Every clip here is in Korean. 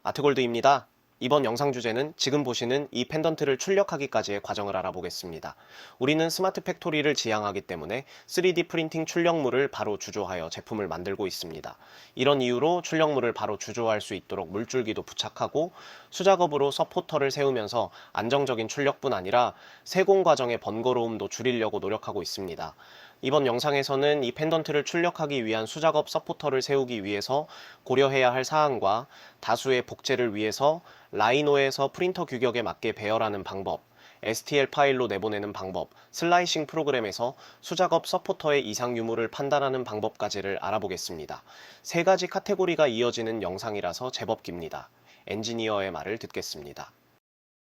아트골드입니다. 이번 영상 주제는 지금 보시는 이 펜던트를 출력하기까지의 과정을 알아보겠습니다. 우리는 스마트 팩토리를 지향하기 때문에 3D 프린팅 출력물을 바로 주조하여 제품을 만들고 있습니다. 이런 이유로 출력물을 바로 주조할 수 있도록 물줄기도 부착하고 수작업으로 서포터를 세우면서 안정적인 출력뿐 아니라 세공 과정의 번거로움도 줄이려고 노력하고 있습니다. 이번 영상에서는 이 펜던트를 출력하기 위한 수작업 서포터를 세우기 위해서 고려해야 할 사항과 다수의 복제를 위해서 라이노에서 프린터 규격에 맞게 배열하는 방법, STL 파일로 내보내는 방법, 슬라이싱 프로그램에서 수작업 서포터의 이상 유무를 판단하는 방법까지를 알아보겠습니다. 세 가지 카테고리가 이어지는 영상이라서 제법 깁니다. 엔지니어의 말을 듣겠습니다.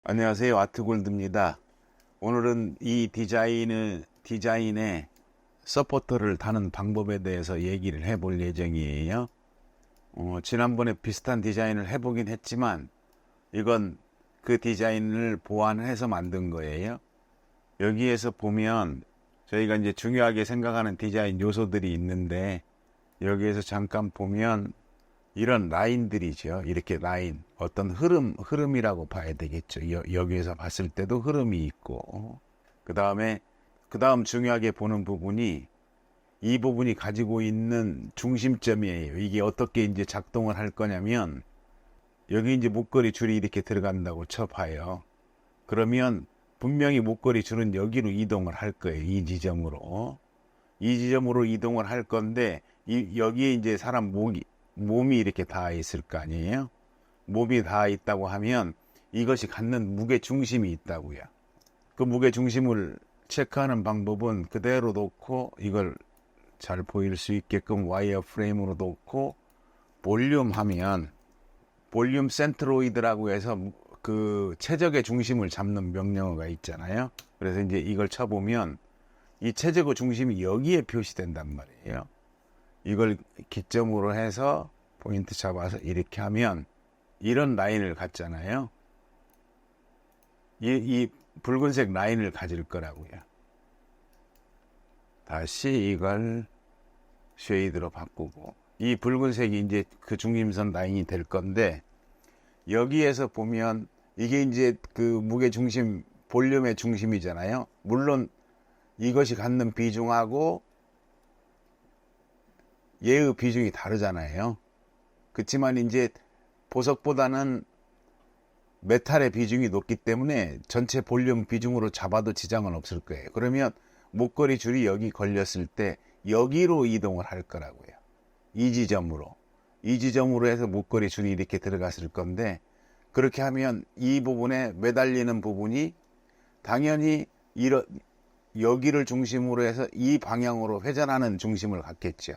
안녕하세요. 아트골드입니다. 오늘은 이 디자인의 서포터를 다는 방법에 대해서 얘기를 해볼 예정이에요. 지난번에 비슷한 디자인을 해보긴 했지만 이건 그 디자인을 보완해서 만든 거예요. 여기에서 보면 저희가 이제 중요하게 생각하는 디자인 요소들이 있는데 여기에서 잠깐 보면 이런 라인들이죠. 이렇게 라인, 어떤 흐름이라고 봐야 되겠죠. 여기에서 봤을 때도 흐름이 있고, 그 다음 중요하게 보는 부분이 이 부분이 가지고 있는 중심점이에요. 이게 어떻게 이제 작동을 할 거냐면, 여기 이제 목걸이 줄이 이렇게 들어간다고 쳐봐요. 그러면 분명히 목걸이 줄은 여기로 이동을 할 거예요. 이 지점으로. 이 지점으로 이동을 할 건데, 여기에 이제 사람 몸이 이렇게 닿아 있을 거 아니에요? 몸이 닿아 있다고 하면 이것이 갖는 무게 중심이 있다고요. 그 무게 중심을 체크하는 방법은 그대로 놓고 이걸 잘 보일 수 있게끔 와이어 프레임으로 놓고 볼륨 하면 볼륨 센트로이드라고 해서 그 최적의 중심을 잡는 명령어가 있잖아요. 그래서 이제 이걸 쳐보면 이 최적의 중심이 여기에 표시된단 말이에요. 이걸 기점으로 해서 포인트 잡아서 이렇게 하면 이런 라인을 갖잖아요. 이 붉은색 라인을 가질 거라고요. 다시 이걸 쉐이드로 바꾸고 이 붉은색이 이제 그 중심선 라인이 될 건데 여기에서 보면 이게 이제 그 무게 중심, 볼륨의 중심이잖아요. 물론 이것이 갖는 비중하고 얘의 비중이 다르잖아요. 그렇지만 이제 보석보다는 메탈의 비중이 높기 때문에 전체 볼륨 비중으로 잡아도 지장은 없을 거예요. 그러면 목걸이 줄이 여기 걸렸을 때 여기로 이동을 할 거라고요. 이 지점으로 해서 목걸이 줄이 이렇게 들어갔을 건데 그렇게 하면 이 부분에 매달리는 부분이 당연히 여기를 중심으로 해서 이 방향으로 회전하는 중심을 갖겠죠.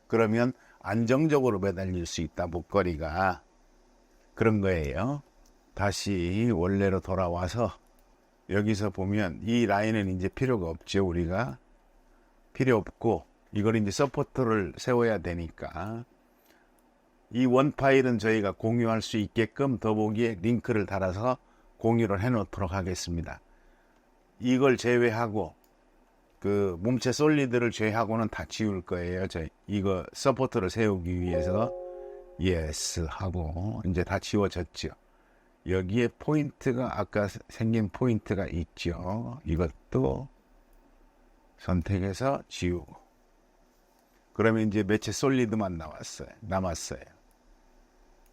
그러면 안정적으로 매달릴 수 있다, 목걸이가. 그런 거예요. 다시 원래로 돌아와서 여기서 보면 이 라인은 이제 필요가 없죠. 우리가 필요 없고 이걸 이제 서포터를 세워야 되니까 이 원 파일은 저희가 공유할 수 있게끔 더보기에 링크를 달아서 공유를 해 놓도록 하겠습니다. 이걸 제외하고 그 몸체 솔리드를 제외하고는 다 지울 거예요. 이거 서포터를 세우기 위해서 예스 하고 이제 다 지워졌죠. 여기에 포인트가 아까 생긴 포인트가 있죠. 이것도 선택해서 지우고 그러면 이제 매체 솔리드만 남았어요.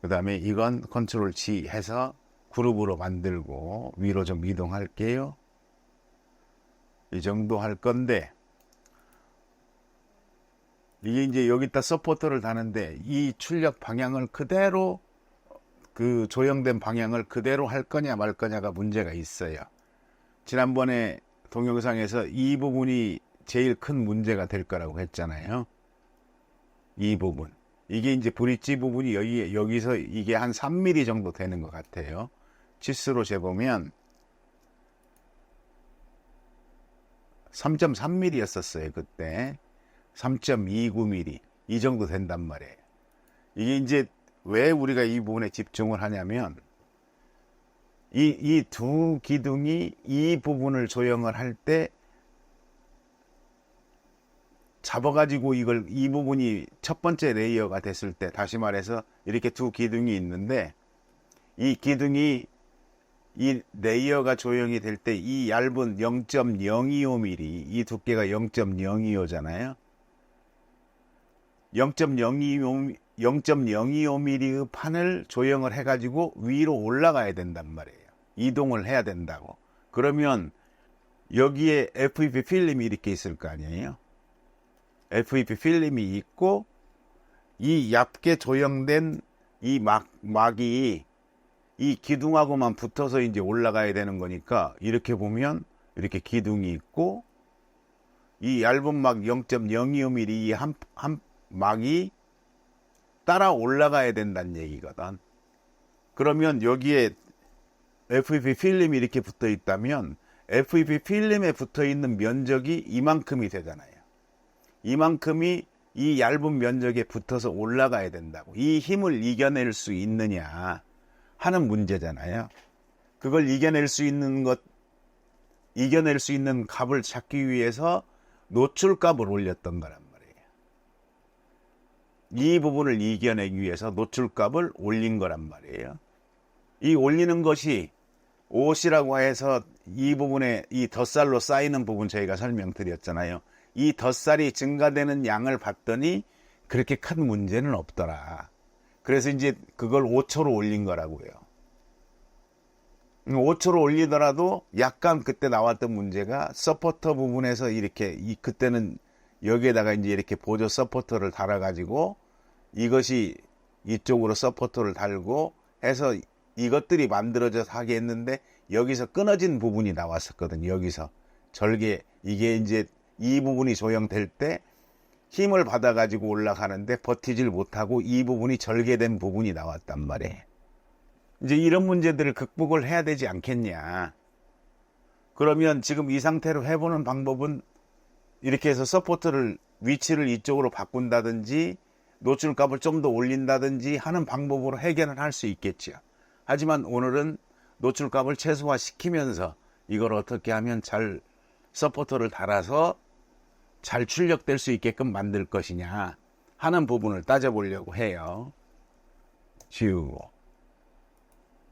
그 다음에 이건 컨트롤 G 해서 그룹으로 만들고 위로 좀 이동할게요. 이 정도 할 건데 이게 이제 여기다 서포터를 다는데 이 출력 방향을 그대로 그 조형된 방향을 그대로 할 거냐 말 거냐가 문제가 있어요. 지난번에 동영상에서 이 부분이 제일 큰 문제가 될 거라고 했잖아요. 이 부분. 이게 이제 브릿지 부분이 여기서 이게 한 3mm 정도 되는 것 같아요. 치수로 재보면 3.3mm였었어요. 그때 3.29mm 이 정도 된단 말이에요. 이게 이제 왜 우리가 이 부분에 집중을 하냐면 이 두 기둥이 이 부분을 조형을 할 때 잡아가지고 이 부분이 첫 번째 레이어가 됐을 때 다시 말해서 이렇게 두 기둥이 있는데 이 기둥이 이 레이어가 조형이 될 때 이 얇은 0.025mm, 이 두께가 0.025잖아요. 0.025mm의 판을 조형을 해가지고 위로 올라가야 된단 말이에요. 이동을 해야 된다고. 그러면 여기에 FEP 필름이 이렇게 있을 거 아니에요. FEP 필름이 있고 이 얇게 조형된 이 막이 이 기둥하고만 붙어서 이제 올라가야 되는 거니까 이렇게 보면 이렇게 기둥이 있고 이 얇은 막 0.025mm 이 한 막이 따라 올라가야 된다는 얘기거든. 그러면 여기에 FEP 필름이 이렇게 붙어 있다면 FEP 필름에 붙어 있는 면적이 이만큼이 되잖아요. 이만큼이 이 얇은 면적에 붙어서 올라가야 된다고. 이 힘을 이겨낼 수 있느냐 하는 문제잖아요. 그걸 이겨낼 수 있는 값을 찾기 위해서 노출값을 올렸던 거란 말이에요. 이 부분을 이겨내기 위해서 노출값을 올린 거란 말이에요. 이 올리는 것이 옷이라고 해서 이 부분에 이 덧살로 쌓이는 부분 저희가 설명드렸잖아요. 이 덧살이 증가되는 양을 봤더니 그렇게 큰 문제는 없더라. 그래서 이제 그걸 5초로 올린 거라고요. 5초로 올리더라도 약간 그때 나왔던 문제가 서포터 부분에서 이렇게 그때는 여기에다가 이제 이렇게 보조 서포터를 달아가지고 이것이 이쪽으로 서포터를 달고 해서 이것들이 만들어져서 하게 했는데 여기서 끊어진 부분이 나왔었거든요. 여기서 절개 이게 이제 이 부분이 조형될 때 힘을 받아가지고 올라가는데 버티질 못하고 이 부분이 절개된 부분이 나왔단 말이에요. 이제 이런 문제들을 극복을 해야 되지 않겠냐. 그러면 지금 이 상태로 해보는 방법은 이렇게 해서 서포트를 위치를 이쪽으로 바꾼다든지 노출값을 좀 더 올린다든지 하는 방법으로 해결을 할 수 있겠죠. 하지만 오늘은 노출값을 최소화시키면서 이걸 어떻게 하면 잘 서포터를 달아서 잘 출력될 수 있게끔 만들 것이냐 하는 부분을 따져보려고 해요. 지우고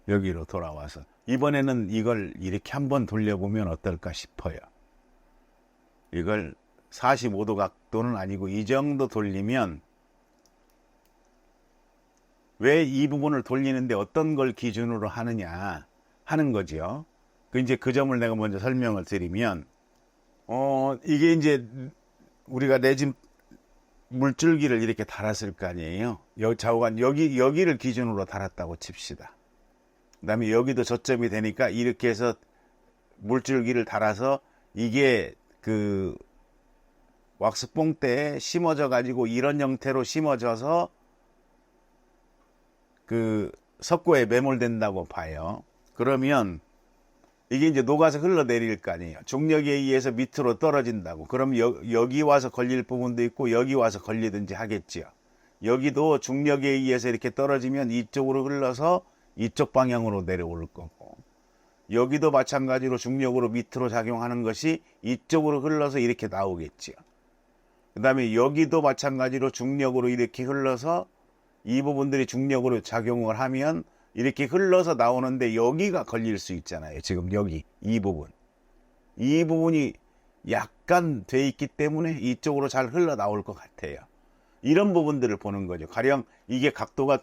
여기로 돌아와서 이번에는 이걸 이렇게 한번 돌려보면 어떨까 싶어요. 이걸 45도 각도는 아니고 이 정도 돌리면 왜 이 부분을 돌리는데 어떤 걸 기준으로 하느냐 하는 거죠. 이제 그 점을 내가 먼저 설명을 드리면 이게 이제 우리가 내 집 물줄기를 이렇게 달았을 거 아니에요. 좌우간 여기를 기준으로 달았다고 칩시다. 그다음에 여기도 저점이 되니까 이렇게 해서 물줄기를 달아서 이게 그 왁스 뽕대에 심어져 가지고 이런 형태로 심어져서 그 석고에 매몰된다고 봐요. 그러면 이게 이제 녹아서 흘러내릴 거 아니에요. 중력에 의해서 밑으로 떨어진다고. 그럼 여기 와서 걸릴 부분도 있고 여기 와서 걸리든지 하겠지요. 여기도 중력에 의해서 이렇게 떨어지면 이쪽으로 흘러서 이쪽 방향으로 내려올 거고, 여기도 마찬가지로 중력으로 밑으로 작용하는 것이 이쪽으로 흘러서 이렇게 나오겠지요. 그 다음에 여기도 마찬가지로 중력으로 이렇게 흘러서 이 부분들이 중력으로 작용을 하면 이렇게 흘러서 나오는데 여기가 걸릴 수 있잖아요. 지금 여기 이 부분이 약간 돼 있기 때문에 이쪽으로 잘 흘러나올 것 같아요. 이런 부분들을 보는 거죠. 가령 이게 각도가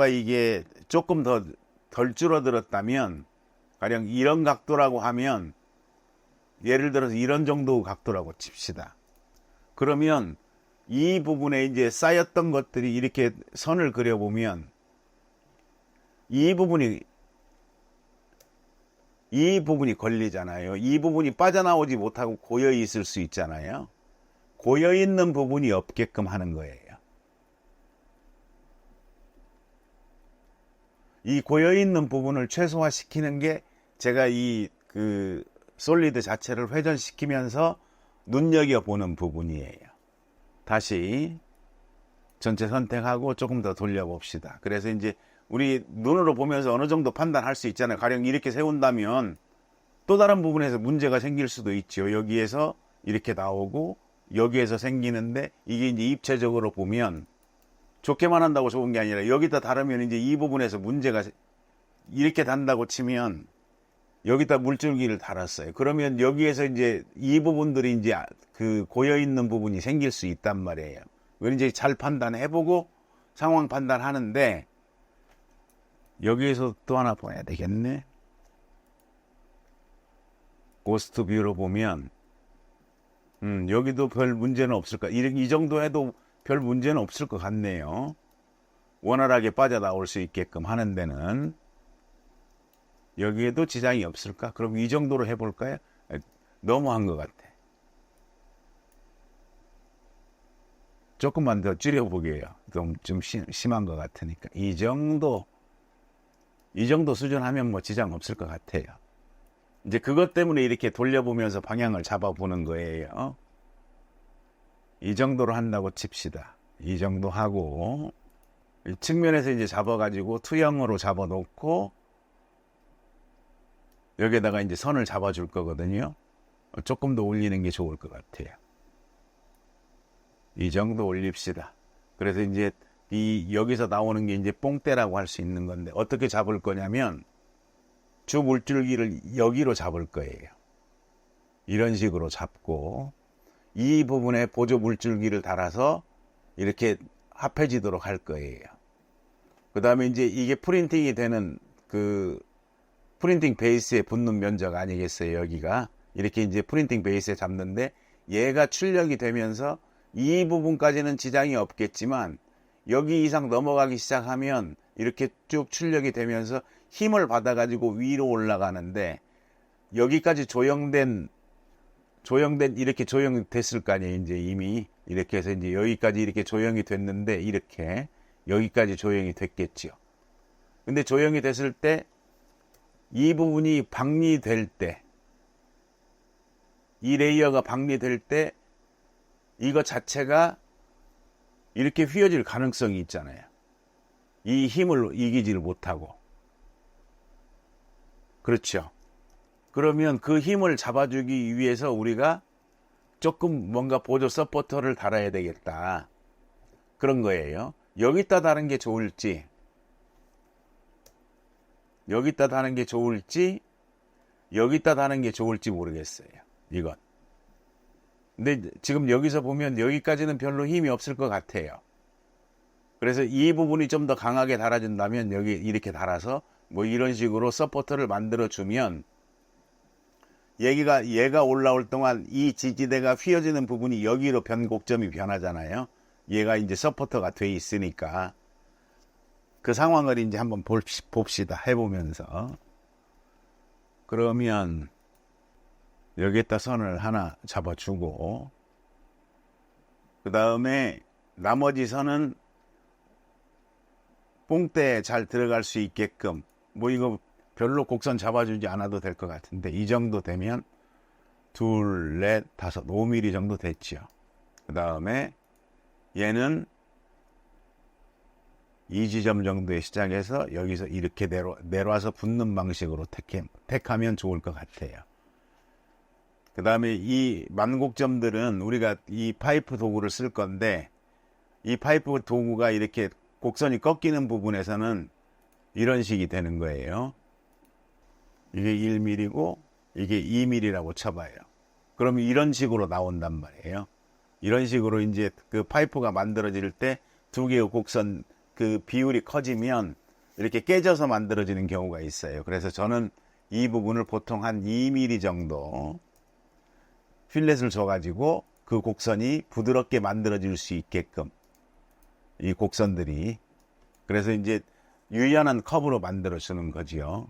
이게 조금 덜 줄어들었다면, 가령 이런 각도라고 하면, 예를 들어서 이런 정도 각도라고 칩시다. 그러면 이 부분에 이제 쌓였던 것들이 이렇게 선을 그려보면 이 부분이 걸리잖아요. 이 부분이 빠져나오지 못하고 고여 있을 수 있잖아요. 고여 있는 부분이 없게끔 하는 거예요. 이 고여 있는 부분을 최소화시키는 게 제가 그 솔리드 자체를 회전시키면서 눈여겨보는 부분이에요. 다시 전체 선택하고 조금 더 돌려봅시다. 그래서 이제 우리 눈으로 보면서 어느 정도 판단할 수 있잖아요. 가령 이렇게 세운다면 또 다른 부분에서 문제가 생길 수도 있죠. 여기에서 이렇게 나오고 여기에서 생기는데, 이게 이제 입체적으로 보면 좋게만 한다고 좋은 게 아니라 여기다 다르면 이제 이 부분에서 문제가 이렇게 단다고 치면 여기다 물줄기를 달았어요. 그러면 여기에서 이제 이 부분들이 이제 그 고여 있는 부분이 생길 수 있단 말이에요. 그걸 이제 잘 판단해보고 상황 판단하는데 여기에서 또 하나 봐야 되겠네. 고스트 뷰로 보면 여기도 별 문제는 없을까. 이 정도 해도 별 문제는 없을 것 같네요. 원활하게 빠져나올 수 있게끔 하는 데는 여기에도 지장이 없을까? 그럼 이 정도로 해볼까요? 너무한 것 같아. 조금만 더 줄여보게요. 좀 심한 것 같으니까. 이 정도 수준 하면 뭐 지장 없을 것 같아요. 이제 그것 때문에 이렇게 돌려보면서 방향을 잡아보는 거예요. 이 정도로 한다고 칩시다. 이 정도 하고 이 측면에서 이제 잡아가지고 투영으로 잡아놓고 여기에다가 이제 선을 잡아줄 거거든요. 조금 더 올리는 게 좋을 것 같아요. 이 정도 올립시다. 그래서 이제 여기서 나오는 게 이제 뽕대라고 할 수 있는 건데 어떻게 잡을 거냐면 주 물줄기를 여기로 잡을 거예요. 이런 식으로 잡고 이 부분에 보조 물줄기를 달아서 이렇게 합해지도록 할 거예요. 그 다음에 이제 이게 프린팅이 되는 그 프린팅 베이스에 붙는 면적 아니겠어요. 여기가 이렇게 이제 프린팅 베이스에 잡는데 얘가 출력이 되면서 이 부분까지는 지장이 없겠지만 여기 이상 넘어가기 시작하면 이렇게 쭉 출력이 되면서 힘을 받아가지고 위로 올라가는데 여기까지 조형된 이렇게 조형이 됐을 거 아니에요. 이제 이미 이렇게 해서 이제 여기까지 이렇게 조형이 됐는데 이렇게 여기까지 조형이 됐겠죠. 근데 조형이 됐을 때 이 부분이 박리될 때, 이 레이어가 박리될 때 이거 자체가 이렇게 휘어질 가능성이 있잖아요. 이 힘을 이기지를 못하고. 그렇죠. 그러면 그 힘을 잡아주기 위해서 우리가 조금 뭔가 보조 서포터를 달아야 되겠다. 그런 거예요. 여기다 다는 게 좋을지, 여기다 다는 게 좋을지, 여기다 다는 게 좋을지 모르겠어요. 이건. 근데 지금 여기서 보면 여기까지는 별로 힘이 없을 것 같아요. 그래서 이 부분이 좀 더 강하게 달아준다면 여기 이렇게 달아서 뭐 이런 식으로 서포터를 만들어주면 얘가 올라올 동안 이 지지대가 휘어지는 부분이 여기로 변곡점이 변하잖아요. 얘가 이제 서포터가 돼 있으니까 그 상황을 이제 한번 봅시다. 해보면서. 그러면 여기에다 선을 하나 잡아주고 그 다음에 나머지 선은 뽕대에 잘 들어갈 수 있게끔 뭐 이거 별로 곡선 잡아주지 않아도 될 것 같은데 이 정도 되면 2, 4, 5, 5mm 정도 됐죠. 그 다음에 얘는 이 지점 정도에 시작해서 여기서 이렇게 내려와서 붙는 방식으로 택하면 좋을 것 같아요. 그 다음에 이 만곡점들은 우리가 이 파이프 도구를 쓸 건데 이 파이프 도구가 이렇게 곡선이 꺾이는 부분에서는 이런 식이 되는 거예요. 이게 1mm고 이게 2mm라고 쳐봐요. 그러면 이런 식으로 나온단 말이에요. 이런 식으로 이제 그 파이프가 만들어질 때 두 개의 곡선 그 비율이 커지면 이렇게 깨져서 만들어지는 경우가 있어요. 그래서 저는 이 부분을 보통 한 2mm 정도 필렛을 줘가지고 그 곡선이 부드럽게 만들어질 수 있게끔 이 곡선들이 그래서 이제 유연한 컵으로 만들어 주는 거지요.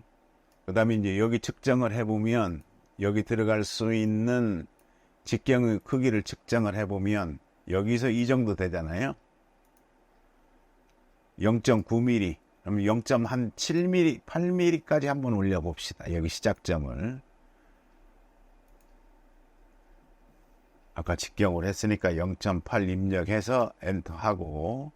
그 다음에 이제 여기 측정을 해보면 여기 들어갈 수 있는 직경의 크기를 측정을 해보면 여기서 이 정도 되잖아요. 0.9mm 그러면 0.7mm 8mm까지 한번 올려봅시다. 여기 시작점을 아까 직경을 했으니까 0.8 입력해서 엔터하고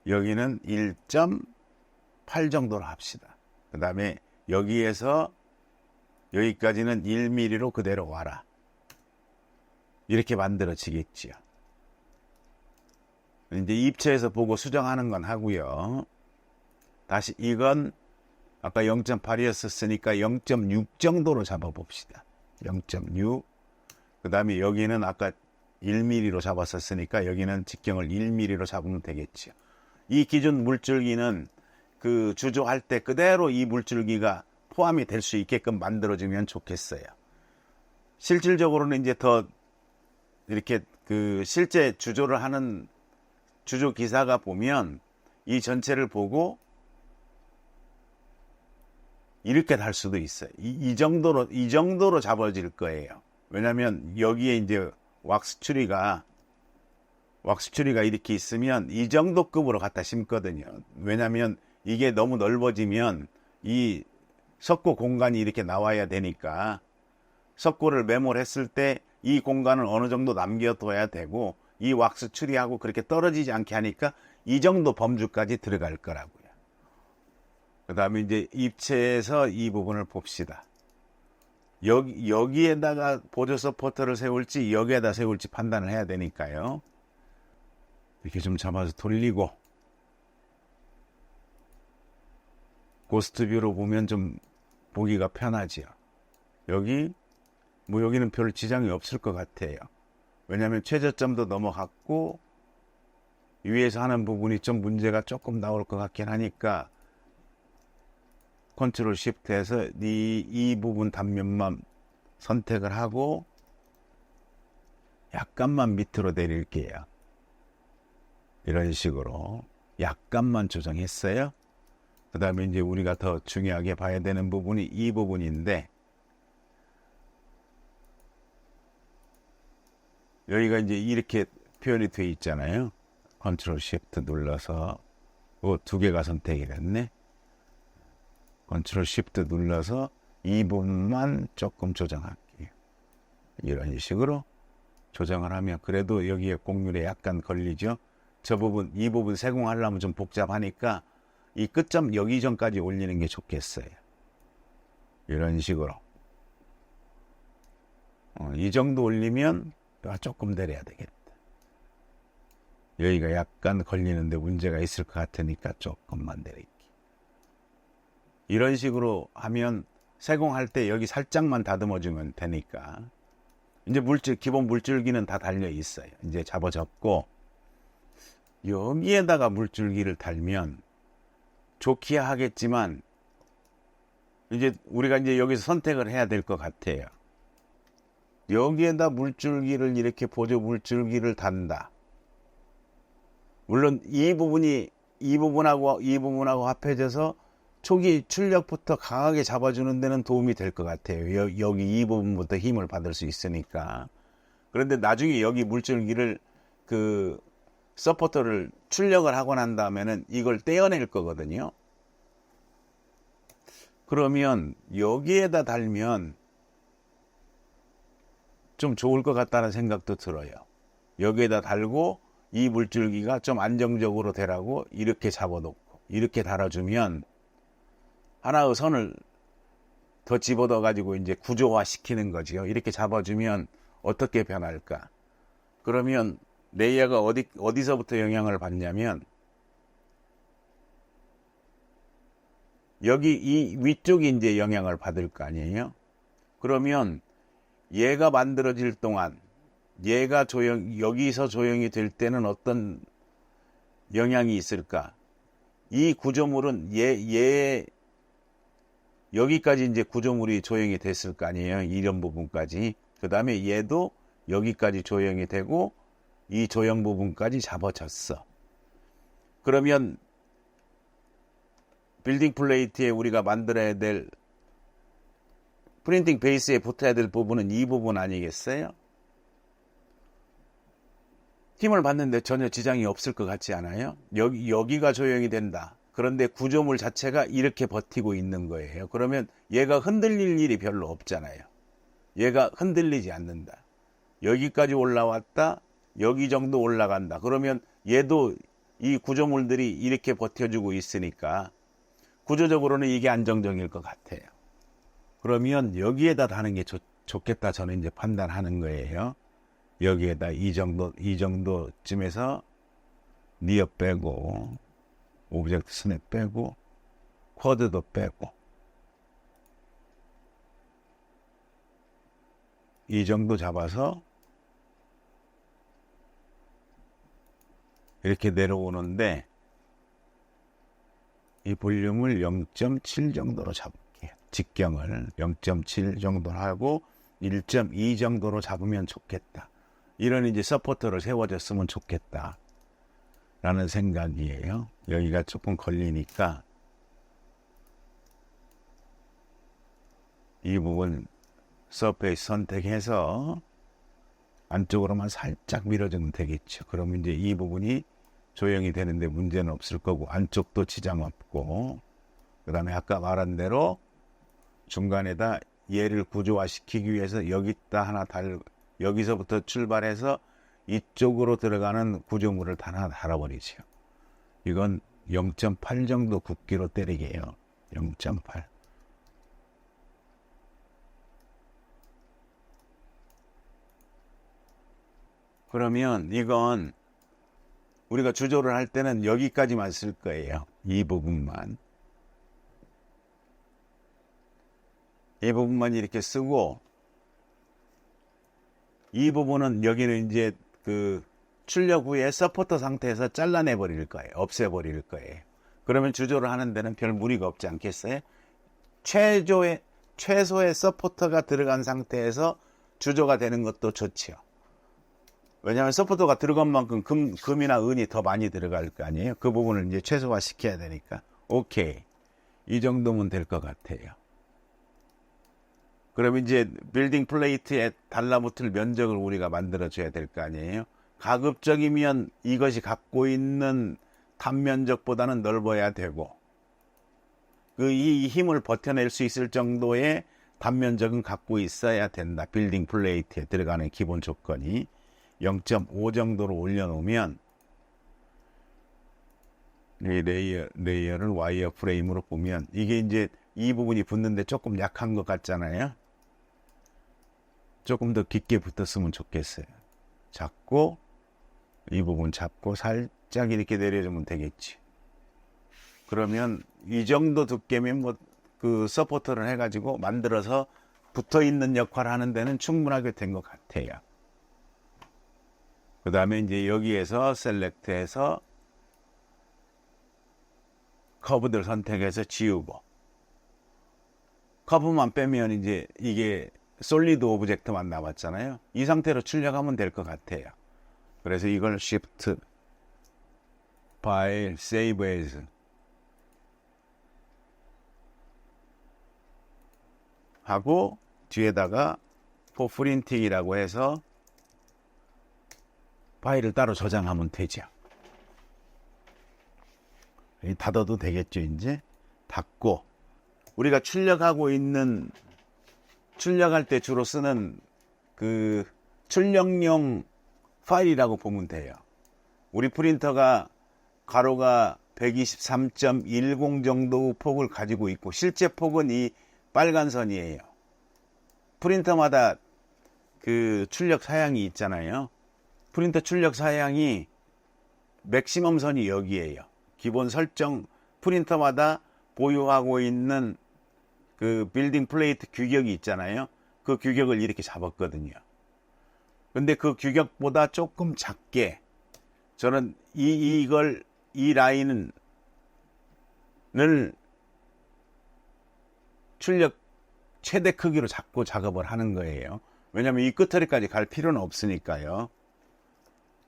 여기는 1.8 정도로 합시다. 그 다음에 여기에서 여기까지는 1mm로 그대로 와라. 이렇게 만들어지겠지요. 이제 입체해서 보고 수정하는 건 하고요. 다시 이건 아까 0.8이었으니까 0.6 정도로 잡아봅시다. 0.6. 그 다음에 여기는 아까 1mm로 잡았었으니까 여기는 직경을 1mm로 잡으면 되겠죠. 이 기준 물줄기는 그 주조할 때 그대로 이 물줄기가 포함이 될 수 있게끔 만들어주면 좋겠어요. 실질적으로는 이제 더 이렇게 그 실제 주조를 하는 주조 기사가 보면 이 전체를 보고 이렇게 달 수도 있어요. 이 정도로 잡아질 거예요. 왜냐하면 여기에 이제 왁스 추리가 이렇게 있으면 이 정도 급으로 갖다 심거든요. 왜냐하면 이게 너무 넓어지면 이 석고 공간이 이렇게 나와야 되니까 석고를 매몰했을 때 이 공간을 어느 정도 남겨둬야 되고 이 왁스 추리하고 그렇게 떨어지지 않게 하니까 이 정도 범주까지 들어갈 거라고요. 그 다음에 이제 입체에서 이 부분을 봅시다. 여기에다가 보조 서포터를 세울지 여기에다 세울지 판단을 해야 되니까요. 이렇게 좀 잡아서 돌리고 고스트 뷰로 보면 좀 보기가 편하지요. 여기는 별 지장이 없을 것 같아요. 왜냐하면 최저점도 넘어갔고 위에서 하는 부분이 좀 문제가 조금 나올 것 같긴 하니까 컨트롤 시프트해서 이 부분 단면만 선택을 하고 약간만 밑으로 내릴게요. 이런 식으로 약간만 조정했어요. 그 다음에 이제 우리가 더 중요하게 봐야 되는 부분이 이 부분인데 여기가 이제 이렇게 표현이 되어 있잖아요. 컨트롤 시프트 눌러서 두 개가 선택이 됐네. 컨트롤 시프트 눌러서 이 부분만 조금 조정할게요. 이런 식으로 조정을 하면 그래도 여기에 곡률에 약간 걸리죠. 이 부분 세공하려면 좀 복잡하니까 이 끝점 여기 전까지 올리는 게 좋겠어요. 이런 식으로 이 정도 올리면 조금 내려야 되겠다. 여기가 약간 걸리는데 문제가 있을 것 같으니까 조금만 내릴게요. 이런 식으로 하면 세공할 때 여기 살짝만 다듬어주면 되니까 이제 기본 물줄기는 다 달려 있어요. 이제 잡아졌고 여기에다가 물줄기를 달면 좋기야 하겠지만 이제 우리가 이제 여기서 선택을 해야 될 것 같아요. 여기에다 물줄기를 이렇게 보조 물줄기를 단다. 물론 이 부분하고 합해져서 초기 출력부터 강하게 잡아주는 데는 도움이 될 것 같아요. 여기 이 부분부터 힘을 받을 수 있으니까. 그런데 나중에 여기 물줄기를 서포터를 출력을 하고 난 다음에는 이걸 떼어낼 거거든요. 그러면 여기에다 달면 좀 좋을 것 같다는 생각도 들어요. 여기에다 달고 이 물줄기가 좀 안정적으로 되라고 이렇게 잡아놓고 이렇게 달아주면 하나의 선을 더 집어넣어 가지고 이제 구조화 시키는 거지요. 이렇게 잡아주면 어떻게 변할까? 그러면 레이어가 어디서부터 영향을 받냐면 여기 이 위쪽이 이제 영향을 받을 거 아니에요? 그러면 얘가 만들어질 동안 얘가 여기서 조형이 될 때는 어떤 영향이 있을까? 이 구조물은 여기까지 이제 구조물이 조형이 됐을 거 아니에요? 이런 부분까지. 그 다음에 얘도 여기까지 조형이 되고 이 조형 부분까지 잡아졌어. 그러면 빌딩 플레이트에 우리가 만들어야 될 프린팅 베이스에 붙어야 될 부분은 이 부분 아니겠어요? 힘을 받는데 전혀 지장이 없을 것 같지 않아요? 여기가 조형이 된다. 그런데 구조물 자체가 이렇게 버티고 있는 거예요. 그러면 얘가 흔들릴 일이 별로 없잖아요. 얘가 흔들리지 않는다. 여기까지 올라왔다. 여기 정도 올라간다. 그러면 얘도 이 구조물들이 이렇게 버텨주고 있으니까 구조적으로는 이게 안정적일 것 같아요. 그러면 여기에다 다는 게 좋겠다. 저는 이제 판단하는 거예요. 여기에다 이 정도쯤에서 니어 빼고, 오브젝트 스냅 빼고, 쿼드도 빼고, 이 정도 잡아서 이렇게 내려오는데, 이 볼륨을 0.7 정도로 잡을게요. 직경을 0.7 정도로 하고 1.2 정도로 잡으면 좋겠다. 이런 이제 서포터를 세워줬으면 좋겠다. 라는 생각이에요. 여기가 조금 걸리니까 이 부분 서페이스 선택해서 안쪽으로만 살짝 밀어주면 되겠죠. 그러면 이제 이 부분이 조형이 되는데 문제는 없을 거고, 안쪽도 지장 없고, 그 다음에 아까 말한 대로 중간에다 얘를 구조화시키기 위해서 여기다 하나 여기서부터 출발해서 이쪽으로 들어가는 구조물을 다 하나 달아버리죠. 이건 0.8 정도 굵기로 때리게요. 0.8. 그러면 이건 우리가 주조를 할 때는 여기까지만 쓸 거예요. 이 부분만. 이 부분만 이렇게 쓰고, 이 부분은 여기는 이제 그 출력 후에 서포터 상태에서 잘라내 버릴 거예요. 없애 버릴 거예요. 그러면 주조를 하는 데는 별 무리가 없지 않겠어요? 최소의 서포터가 들어간 상태에서 주조가 되는 것도 좋죠. 왜냐하면 서포터가 들어간 만큼 금이나 은이 더 많이 들어갈 거 아니에요? 그 부분을 이제 최소화 시켜야 되니까. 오케이. 이 정도면 될 것 같아요. 그럼 이제 빌딩 플레이트에 달라붙을 면적을 우리가 만들어줘야 될 거 아니에요? 가급적이면 이것이 갖고 있는 단면적보다는 넓어야 되고, 이 힘을 버텨낼 수 있을 정도의 단면적은 갖고 있어야 된다. 빌딩 플레이트에 들어가는 기본 조건이. 0.5 정도로 올려놓으면 이 레이어를 와이어 프레임으로 보면 이게 이제 이 부분이 붙는데 조금 약한 것 같잖아요. 조금 더 깊게 붙었으면 좋겠어요. 잡고 이 부분 잡고 살짝 이렇게 내려주면 되겠지. 그러면 이 정도 두께면 뭐 그 서포터를 해가지고 만들어서 붙어있는 역할을 하는 데는 충분하게 된 것 같아요. 그 다음에 이제 여기에서 셀렉트해서 커브들 선택해서 지우고, 커브만 빼면 이제 이게 솔리드 오브젝트만 남았잖아요. 이 상태로 출력하면 될 것 같아요. 그래서 이걸 Shift, 파일, Save As 하고 뒤에다가 For Printing이라고 해서 파일을 따로 저장하면 되죠. 닫아도 되겠죠. 이제 닫고, 우리가 출력할 때 주로 쓰는 그 출력용 파일이라고 보면 돼요. 우리 프린터가 가로가 123.10 정도 폭을 가지고 있고, 실제 폭은 이 빨간 선이에요. 프린터마다 그 출력 사양이 있잖아요. 프린터 출력 사양이 맥시멈 선이 여기에요. 기본 설정, 프린터마다 보유하고 있는 그 빌딩 플레이트 규격이 있잖아요. 그 규격을 이렇게 잡았거든요. 근데 그 규격보다 조금 작게 저는 이 라인을 출력 최대 크기로 잡고 작업을 하는 거예요. 왜냐하면 이 끝처리까지 갈 필요는 없으니까요.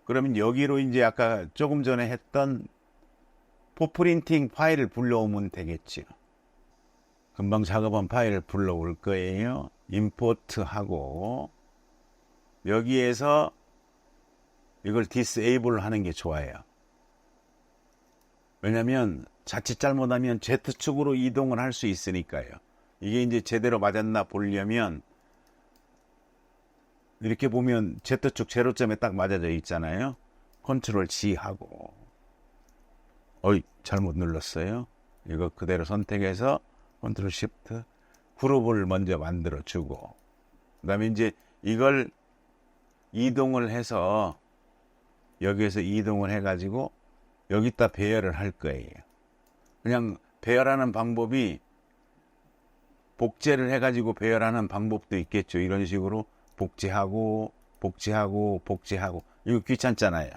그러면 여기로 이제 아까 조금 전에 했던 포프린팅 파일을 불러오면 되겠죠. 금방 작업한 파일을 불러올 거예요. 임포트하고 여기에서 이걸 디세이블 하는 게 좋아요. 왜냐하면 자칫 잘못하면 Z축으로 이동을 할 수 있으니까요. 이게 이제 제대로 맞았나 보려면 이렇게 보면 Z축 제로점에 딱 맞아져 있잖아요. 컨트롤 G 하고 잘못 눌렀어요. 이거 그대로 선택해서 컨트롤 Shift 그룹을 먼저 만들어 주고, 그 다음에 이제 이걸 이동을 해서 여기에서 이동을 해가지고 여기다 배열을 할 거예요. 그냥 배열하는 방법이 복제를 해가지고 배열하는 방법도 있겠죠. 이런 식으로 복제하고 복제하고 복제하고 이거 귀찮잖아요.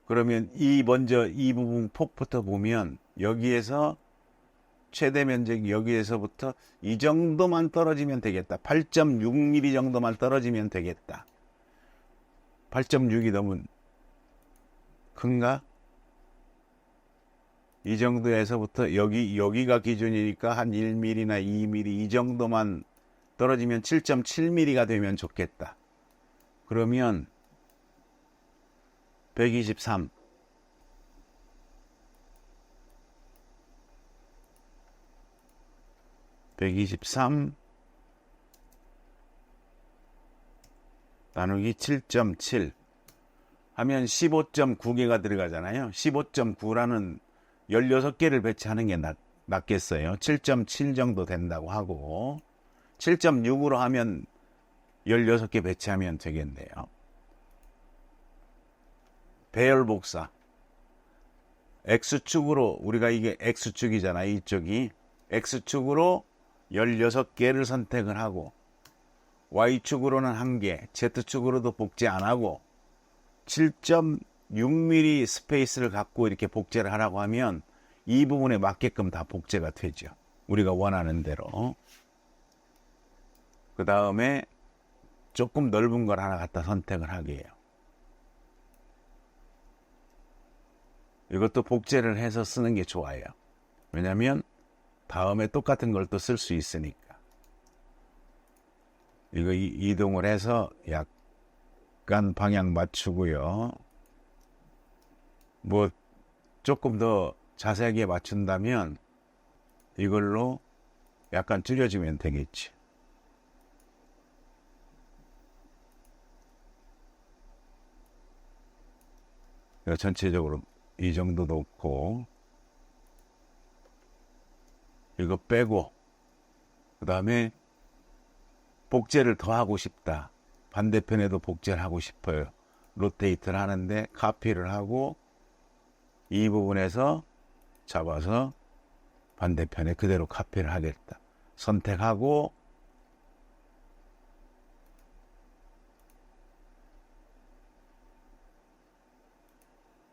그러면 먼저 이 부분 폭부터 보면 여기에서 최대 면적이 여기에서부터 이 정도만 떨어지면 되겠다. 8.6mm 정도만 떨어지면 되겠다. 8.6이 너무 큰가? 이 정도에서부터 여기가 기준이니까 한 1mm나 2mm 이 정도만 떨어지면 7.7mm가 되면 좋겠다. 그러면 123 나누기 7.7 하면 15.9개가 들어가잖아요. 15.9라는 16개를 배치하는 게 낫겠어요. 7.7 정도 된다고 하고 7.6으로 하면 16개 배치하면 되겠네요. 배열 복사 X축으로 우리가 이게 X축이잖아. 이쪽이 X축으로 16개를 선택을 하고 Y축으로는 1개, Z축으로도 복제 안 하고 7.6mm 스페이스를 갖고 이렇게 복제를 하라고 하면 이 부분에 맞게끔 다 복제가 되죠. 우리가 원하는 대로. 그 다음에 조금 넓은 걸 하나 갖다 선택을 하게 해요. 이것도 복제를 해서 쓰는 게 좋아요. 왜냐하면 다음에 똑같은 걸 또 쓸 수 있으니까. 이거 이동을 해서 약간 방향 맞추고요. 뭐 조금 더 자세하게 맞춘다면 이걸로 약간 줄여주면 되겠지. 전체적으로 이 정도 놓고 이거 빼고 그 다음에 복제를 더 하고 싶다. 반대편에도 복제를 하고 싶어요. 로테이트를 하는데 카피를 하고 이 부분에서 잡아서 반대편에 그대로 카피를 하겠다. 선택하고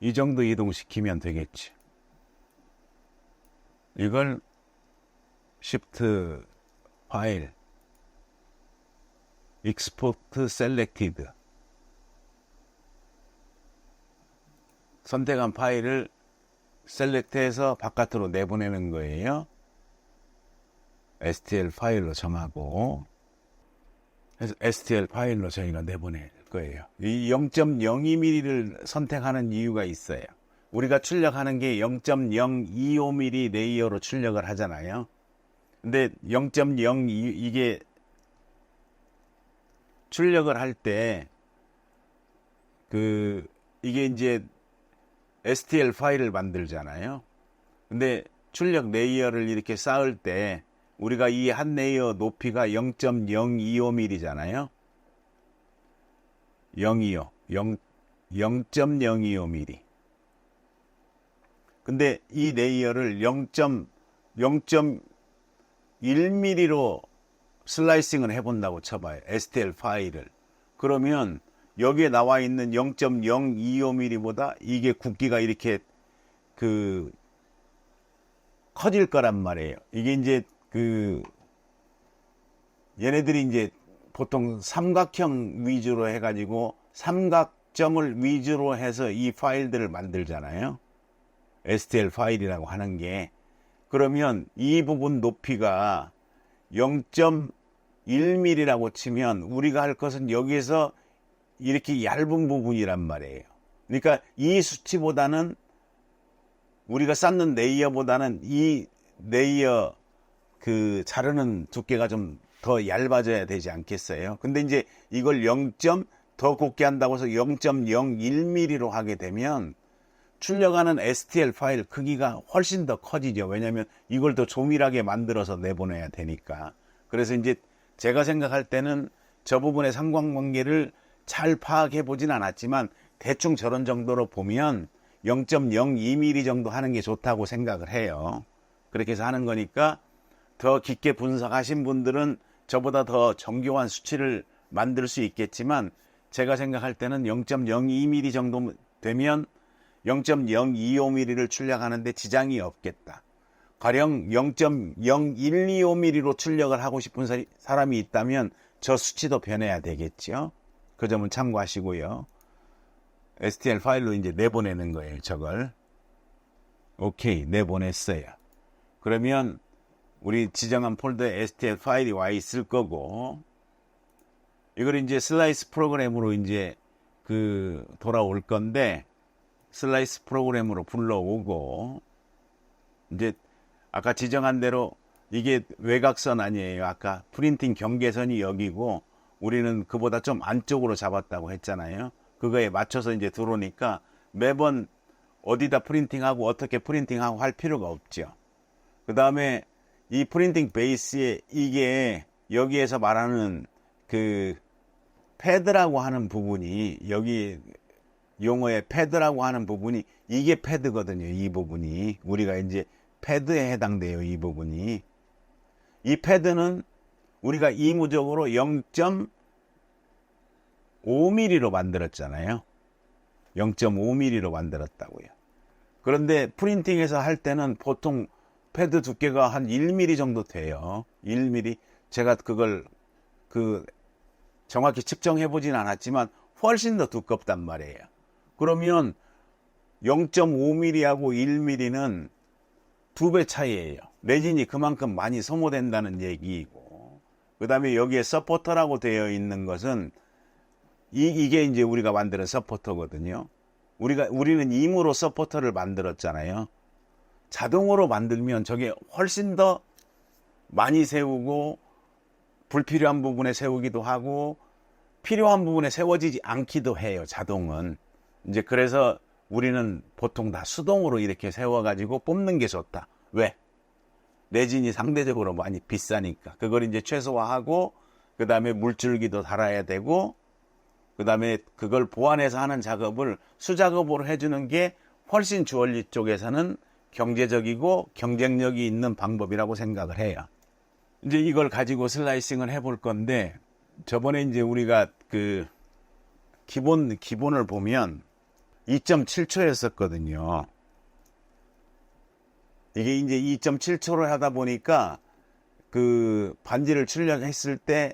이 정도 이동시키면 되겠지. 이걸 Shift 파일 Export Selected 선택한 파일을 셀렉트해서 바깥으로 내보내는 거예요. STL 파일로 정하고 그래서 STL 파일로 저희가 내보낼 거예요. 이 0.02mm를 선택하는 이유가 있어요. 우리가 출력하는 게 0.025mm 레이어로 출력을 하잖아요. 근데 0.02 이게 출력을 할 때 이게 이제 STL 파일을 만들잖아요. 근데 출력 레이어를 이렇게 쌓을 때 우리가 이 한 레이어 높이가 0.025mm잖아요. 0.025mm. 근데 이 레이어를 0.1mm로 슬라이싱을 해본다고 쳐봐요. STL 파일을. 그러면 여기에 나와 있는 0.025mm보다 이게 굵기가 이렇게 커질 거란 말이에요. 이게 이제 얘네들이 이제 보통 삼각형 위주로 해가지고 삼각점을 위주로 해서 이 파일들을 만들잖아요. STL 파일이라고 하는 게. 그러면 이 부분 높이가 0.1mm라고 치면 우리가 할 것은 여기에서 이렇게 얇은 부분이란 말이에요. 그러니까 이 수치보다는 우리가 쌓는 레이어보다는 이 레이어 자르는 두께가 좀 더 얇아져야 되지 않겠어요? 근데 이제 이걸 더 곱게 한다고 해서 0.01mm로 하게 되면 출력하는 STL 파일 크기가 훨씬 더 커지죠. 왜냐하면 이걸 더 조밀하게 만들어서 내보내야 되니까. 그래서 이제 제가 생각할 때는 저 부분의 상관관계를 잘 파악해 보진 않았지만 대충 저런 정도로 보면 0.02mm 정도 하는 게 좋다고 생각을 해요. 그렇게 해서 하는 거니까 더 깊게 분석하신 분들은 저보다 더 정교한 수치를 만들 수 있겠지만 제가 생각할 때는 0.02mm 정도 되면 0.025mm를 출력하는데 지장이 없겠다. 가령 0.0125mm로 출력을 하고 싶은 사람이 있다면 저 수치도 변해야 되겠죠. 그 점은 참고하시고요. STL 파일로 이제 내보내는 거예요, 저걸. 오케이, 내보냈어요. 그러면 우리 지정한 폴더에 STL 파일이 와 있을 거고, 이걸 이제 슬라이스 프로그램으로 이제 돌아올 건데, 슬라이스 프로그램으로 불러오고, 이제 아까 지정한 대로 이게 외곽선 아니에요. 아까 프린팅 경계선이 여기고, 우리는 그보다 좀 안쪽으로 잡았다고 했잖아요. 그거에 맞춰서 이제 들어오니까 매번 어디다 프린팅하고 어떻게 프린팅하고 할 필요가 없죠. 그 다음에 이 프린팅 베이스에 이게 여기에서 말하는 그 패드라고 하는 부분이, 여기 용어의 패드라고 하는 부분이 이게 패드거든요. 이 부분이 우리가 이제 패드에 해당돼요. 이 부분이. 이 패드는 우리가 이무적으로 0.5mm로 만들었잖아요. 0.5mm로 만들었다고요. 그런데 프린팅에서 할 때는 보통 패드 두께가 한 1mm 정도 돼요. 1mm. 제가 그걸 정확히 측정해 보진 않았지만 훨씬 더 두껍단 말이에요. 그러면 0.5mm하고 1mm는 2배 차이예요. 레진이 그만큼 많이 소모된다는 얘기이고, 그 다음에 여기에 서포터라고 되어 있는 것은 이게 이제 우리가 만드는 서포터거든요. 우리는 임으로 서포터를 만들었잖아요. 자동으로 만들면 저게 훨씬 더 많이 세우고, 불필요한 부분에 세우기도 하고, 필요한 부분에 세워지지 않기도 해요. 자동은. 이제 그래서 우리는 보통 다 수동으로 이렇게 세워가지고 뽑는 게 좋다. 왜? 레진이 상대적으로 많이 비싸니까. 그걸 이제 최소화하고, 그 다음에 물줄기도 달아야 되고, 그 다음에 그걸 보완해서 하는 작업을 수작업으로 해주는 게 훨씬 주얼리 쪽에서는 경제적이고 경쟁력이 있는 방법이라고 생각을 해요. 이제 이걸 가지고 슬라이싱을 해볼 건데, 저번에 이제 우리가 기본을 보면 2.7초였었거든요. 이게 이제 2.7초를 하다 보니까 반지를 출력했을 때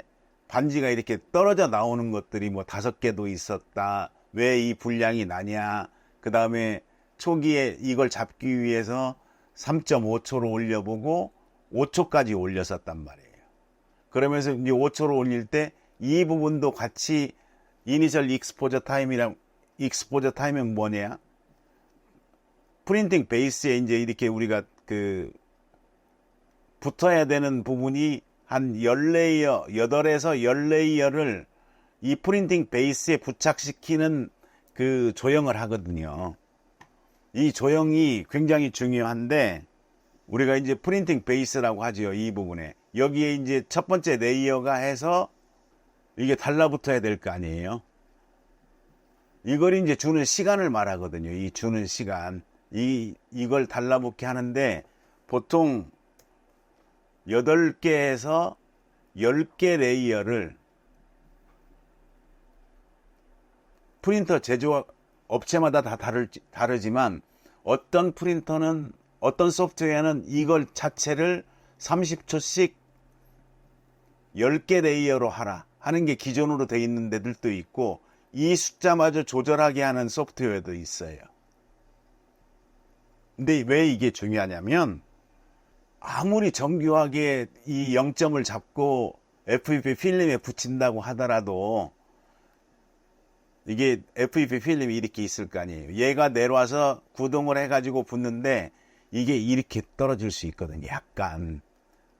반지가 이렇게 떨어져 나오는 것들이 뭐 5개도 있었다. 왜 이 분량이 나냐. 그 다음에 초기에 이걸 잡기 위해서 3.5초로 올려보고 5초까지 올렸었단 말이에요. 그러면서 이제 5초로 올릴 때 이 부분도 같이 이니셜 익스포저 타임이랑, 익스포저 타임은 뭐냐? 프린팅 베이스에 이제 이렇게 우리가 붙어야 되는 부분이 한 10레이어, 8에서 10레이어를 이 프린팅 베이스에 부착시키는 조형을 하거든요. 이 조형이 굉장히 중요한데, 우리가 이제 프린팅 베이스라고 하죠. 이 부분에. 여기에 이제 첫 번째 레이어가 해서 이게 달라붙어야 될 거 아니에요. 이걸 이제 주는 시간을 말하거든요. 이 주는 시간. 이걸 달라붙게 하는데 보통 8개에서 10개 레이어를 프린터 제조업 업체마다 다 다르지만 어떤 프린터는, 어떤 소프트웨어는 이걸 자체를 30초씩 10개 레이어로 하는 게 기존으로 되어 있는 데들도 있고, 이 숫자마저 조절하게 하는 소프트웨어도 있어요. 근데 왜 이게 중요하냐면, 아무리 정교하게 이 0점을 잡고 FEP 필름에 붙인다고 하더라도 이게 FEP 필름이 이렇게 있을 거 아니에요. 얘가 내려와서 구동을 해가지고 붙는데 이게 이렇게 떨어질 수 있거든요. 약간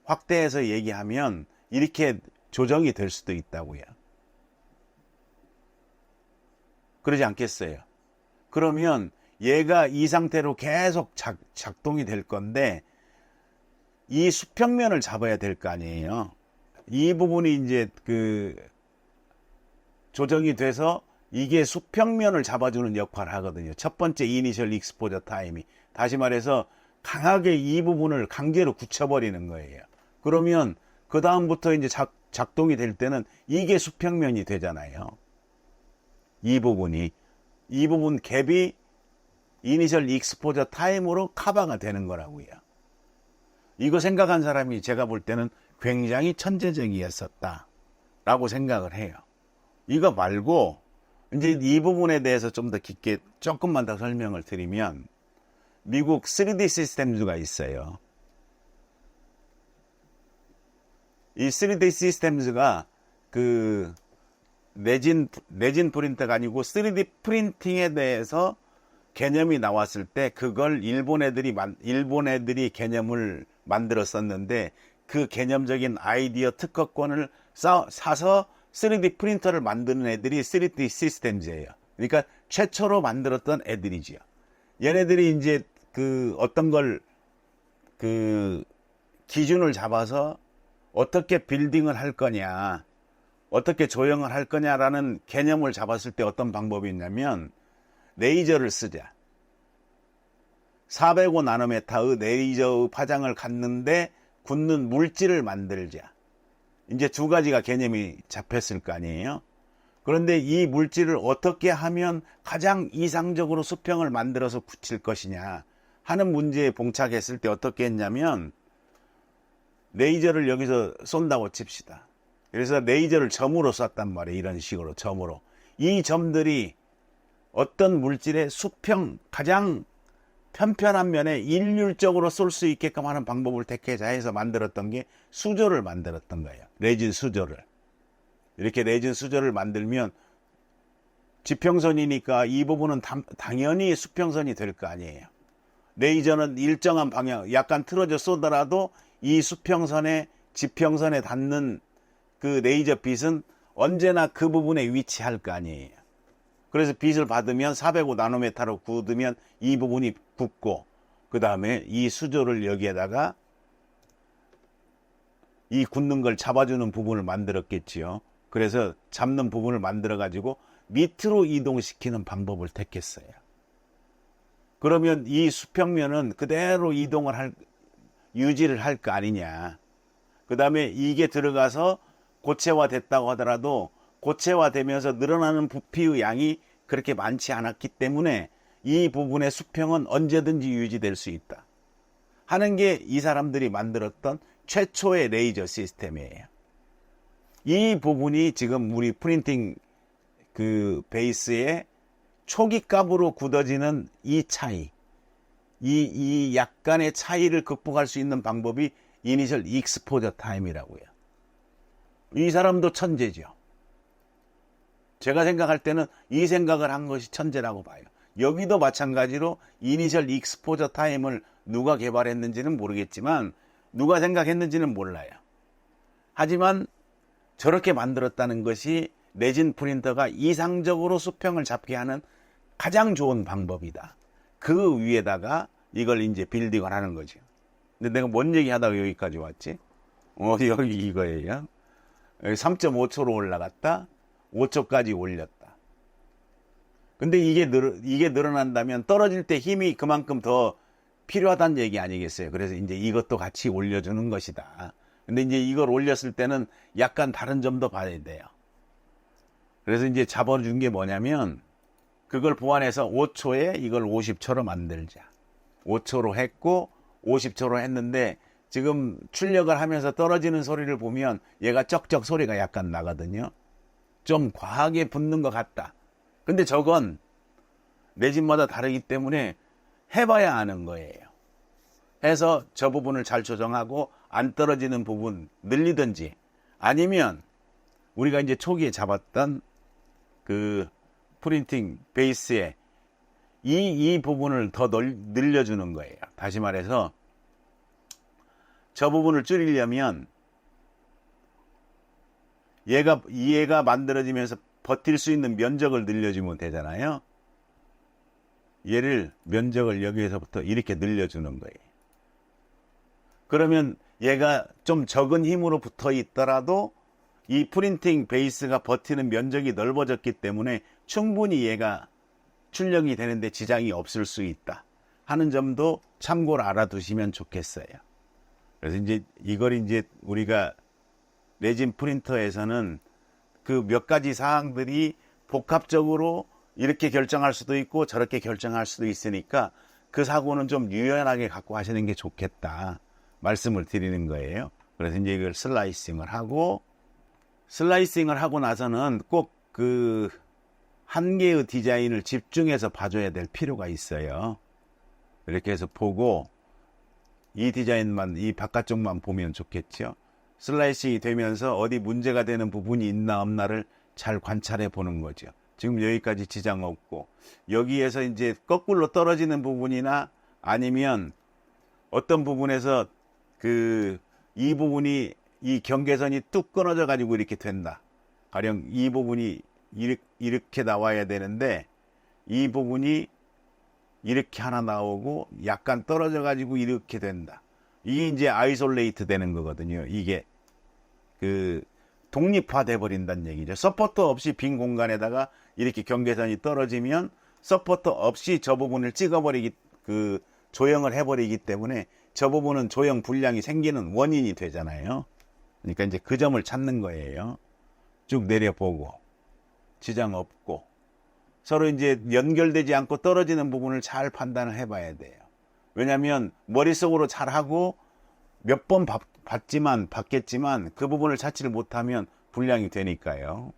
확대해서 얘기하면 이렇게 조정이 될 수도 있다고요. 그러지 않겠어요? 그러면 얘가 이 상태로 계속 작동이 될 건데, 이 수평면을 잡아야 될 거 아니에요. 이 부분이 이제 조정이 돼서 이게 수평면을 잡아주는 역할을 하거든요. 첫 번째 이니셜 익스포저 타임이. 다시 말해서 강하게 이 부분을 강제로 굳혀버리는 거예요. 그러면 그 다음부터 이제 작동이 될 때는 이게 수평면이 되잖아요. 이 부분 갭이 이니셜 익스포저 타임으로 커버가 되는 거라고요. 이거 생각한 사람이 제가 볼 때는 굉장히 천재적이었었다 라고 생각을 해요. 이거 말고 이제 이 부분에 대해서 좀 더 깊게 조금만 더 설명을 드리면, 미국 3D 시스템즈가 있어요. 이 3D 시스템즈가 그 레진 프린터가 아니고 3D 프린팅에 대해서 개념이 나왔을 때 그걸 일본 애들이 개념을 만들었었는데, 그 개념적인 아이디어 특허권을 사서 3D 프린터를 만드는 애들이 3D 시스템즈예요. 그러니까 최초로 만들었던 애들이지요. 얘네들이 이제 그 어떤 걸 그 기준을 잡아서 어떻게 빌딩을 할 거냐, 어떻게 조형을 할 거냐라는 개념을 잡았을 때 어떤 방법이 있냐면, 레이저를 쓰자. 405 나노메타의 레이저의 파장을 갖는데 굳는 물질을 만들자. 이제 두 가지가 개념이 잡혔을 거 아니에요. 그런데 이 물질을 어떻게 하면 가장 이상적으로 수평을 만들어서 붙일 것이냐 하는 문제에 봉착했을 때 어떻게 했냐면, 레이저를 여기서 쏜다고 칩시다. 그래서 레이저를 점으로 쐈단 말이에요. 이런 식으로 점으로. 이 점들이 어떤 물질의 수평, 가장 편편한 면에 일률적으로 쏠 수 있게끔 하는 방법을 택하자 해서 만들었던 게 수조를 만들었던 거예요. 레진 수조를. 이렇게 레진 수조를 만들면 지평선이니까 이 부분은 당연히 수평선이 될 거 아니에요. 레이저는 일정한 방향, 약간 틀어져 쏘더라도 이 수평선에, 지평선에 닿는 그 레이저 빛은 언제나 그 부분에 위치할 거 아니에요. 그래서 빛을 받으면 405 나노메타로 굳으면 이 부분이 굳고, 그 다음에 이 수조를 여기에다가 이 굳는 걸 잡아주는 부분을 만들었겠지요. 그래서 잡는 부분을 만들어 가지고 밑으로 이동시키는 방법을 택했어요. 그러면 이 수평면은 그대로 유지를 할 거 아니냐. 그 다음에 이게 들어가서 고체화됐다고 하더라도 고체화되면서 늘어나는 부피의 양이 그렇게 많지 않았기 때문에 이 부분의 수평은 언제든지 유지될 수 있다 하는 게 이 사람들이 만들었던 최초의 레이저 시스템이에요. 이 부분이 지금 우리 프린팅 그 베이스의 초기 값으로 굳어지는 이 차이, 이 약간의 차이를 극복할 수 있는 방법이 이니셜 익스포저 타임이라고요. 이 사람도 천재죠. 제가 생각할 때는 이 생각을 한 것이 천재라고 봐요. 여기도 마찬가지로 이니셜 익스포저 타임을 누가 개발했는지는 모르겠지만 누가 생각했는지는 몰라요. 하지만 저렇게 만들었다는 것이 레진 프린터가 이상적으로 수평을 잡게 하는 가장 좋은 방법이다. 그 위에다가 이걸 이제 빌딩을 하는 거죠. 근데 내가 뭔 얘기 하다가 여기까지 왔지? 여기 이거예요. 3.5초로 올라갔다. 5초까지 올렸다. 근데 이게 늘어난다면 떨어질 때 힘이 그만큼 더 필요하다는 얘기 아니겠어요? 그래서 이제 이것도 같이 올려주는 것이다. 근데 이제 이걸 올렸을 때는 약간 다른 점도 봐야 돼요. 그래서 이제 잡아준 게 뭐냐면, 그걸 보완해서 5초에 이걸 50초로 만들자. 5초로 했고 50초로 했는데, 지금 출력을 하면서 떨어지는 소리를 보면 얘가 쩍쩍 소리가 약간 나거든요. 좀 과하게 붙는 것 같다. 근데 저건 레진마다 다르기 때문에 해봐야 아는 거예요. 해서 저 부분을 잘 조정하고 안 떨어지는 부분 늘리든지, 아니면 우리가 이제 초기에 잡았던 그 프린팅 베이스에 이 부분을 더 늘려주는 거예요. 다시 말해서 저 부분을 줄이려면 얘가 만들어지면서 버틸 수 있는 면적을 늘려주면 되잖아요. 얘를 면적을 여기에서부터 이렇게 늘려주는 거예요. 그러면 얘가 좀 적은 힘으로 붙어 있더라도 이 프린팅 베이스가 버티는 면적이 넓어졌기 때문에 충분히 얘가 출력이 되는데 지장이 없을 수 있다 하는 점도 참고로 알아두시면 좋겠어요. 그래서 이제 이걸 이제 우리가 레진 프린터에서는 그 몇 가지 사항들이 복합적으로 이렇게 결정할 수도 있고 저렇게 결정할 수도 있으니까 그 사고는 좀 유연하게 갖고 하시는 게 좋겠다 말씀을 드리는 거예요. 그래서 이제 이걸 슬라이싱을 하고 나서는 꼭 그 한 개의 디자인을 집중해서 봐줘야 될 필요가 있어요. 이렇게 해서 보고 이 디자인만, 이 바깥쪽만 보면 좋겠죠. 슬라이싱이 되면서 어디 문제가 되는 부분이 있나 없나를 잘 관찰해 보는 거죠. 지금 여기까지 지장 없고, 여기에서 이제 거꾸로 떨어지는 부분이나 아니면 어떤 부분에서 이 부분이 이 경계선이 뚝 끊어져 가지고 이렇게 된다. 가령 이 부분이 이렇게 나와야 되는데 이 부분이 이렇게 하나 나오고 약간 떨어져 가지고 이렇게 된다. 이게 이제 아이솔레이트 되는 거거든요. 이게 독립화돼 버린다는 얘기죠. 서포터 없이 빈 공간에다가 이렇게 경계선이 떨어지면 서포터 없이 저 부분을 조형을 해버리기 때문에 저 부분은 조형 불량이 생기는 원인이 되잖아요. 그러니까 이제 그 점을 찾는 거예요. 쭉 내려보고 지장 없고 서로 이제 연결되지 않고 떨어지는 부분을 잘 판단을 해봐야 돼요. 왜냐하면 머릿속으로 잘하고 몇 번 봤겠지만 그 부분을 찾지를 못하면 불량이 되니까요.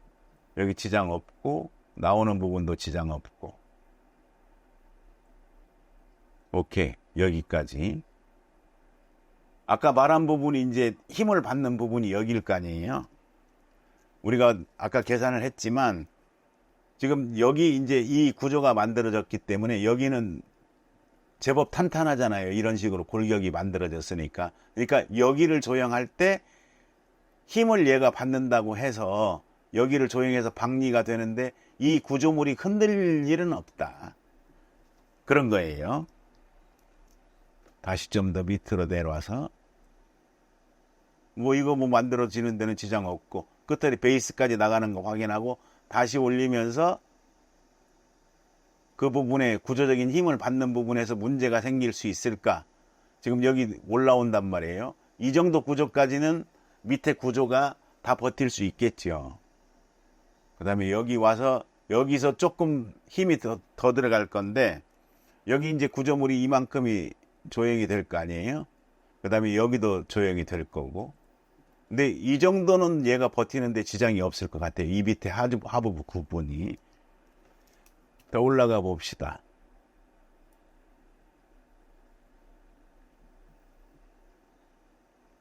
여기 지장 없고 나오는 부분도 지장 없고. 오케이, 여기까지. 아까 말한 부분이 이제 힘을 받는 부분이 여기일 거 아니에요. 우리가 아까 계산을 했지만 지금 여기 이제 이 구조가 만들어졌기 때문에 여기는 제법 탄탄하잖아요. 이런 식으로 골격이 만들어졌으니까. 그러니까 여기를 조형할 때 힘을 얘가 받는다고 해서 여기를 조형해서 박리가 되는데 이 구조물이 흔들릴 일은 없다. 그런 거예요. 다시 좀 더 밑으로 내려와서 이거 만들어지는 데는 지장 없고 끝에 베이스까지 나가는 거 확인하고 다시 올리면서 그 부분에 구조적인 힘을 받는 부분에서 문제가 생길 수 있을까? 지금 여기 올라온단 말이에요. 이 정도 구조까지는 밑에 구조가 다 버틸 수 있겠죠. 그 다음에 여기 와서 여기서 조금 힘이 더 들어갈 건데 여기 이제 구조물이 이만큼이 조형이 될 거 아니에요. 그 다음에 여기도 조형이 될 거고. 근데 이 정도는 얘가 버티는데 지장이 없을 것 같아요. 이 밑에 하부 부분이. 더 올라가 봅시다.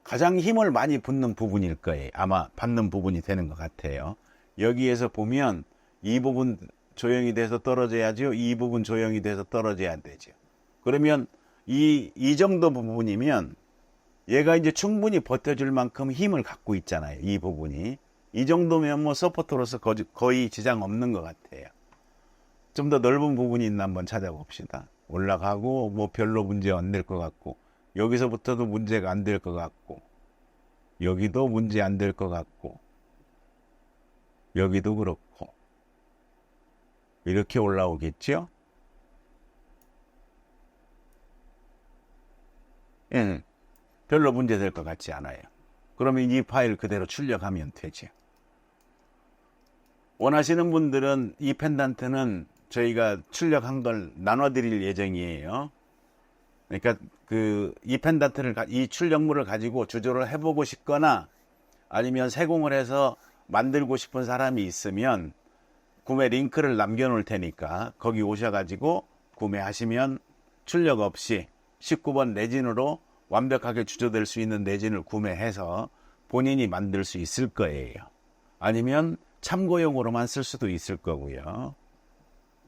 가장 힘을 많이 붙는 부분일 거예요. 아마 받는 부분이 되는 것 같아요. 여기에서 보면 이 부분 조형이 돼서 떨어져야죠. 이 부분 조형이 돼서 떨어져야 되죠. 그러면 이 정도 부분이면 얘가 이제 충분히 버텨줄 만큼 힘을 갖고 있잖아요. 이 부분이. 이 정도면 서포터로서 거의 지장 없는 것 같아요. 좀 더 넓은 부분이 있나 한번 찾아봅시다. 올라가고 별로 문제 안 될 것 같고 여기서부터도 문제가 안 될 것 같고 여기도 문제 안 될 것 같고 여기도 그렇고 이렇게 올라오겠죠? 별로 문제 될 것 같지 않아요. 그러면 이 파일 그대로 출력하면 되죠. 원하시는 분들은 이 펜던트는 저희가 출력한 걸 나눠드릴 예정이에요. 그러니까 이 펜던트를 이 출력물을 가지고 주조를 해보고 싶거나 아니면 세공을 해서 만들고 싶은 사람이 있으면 구매 링크를 남겨놓을 테니까 거기 오셔가지고 구매하시면 출력 없이 19번 레진으로 완벽하게 주조될 수 있는 레진을 구매해서 본인이 만들 수 있을 거예요. 아니면 참고용으로만 쓸 수도 있을 거고요.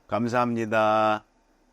감사합니다.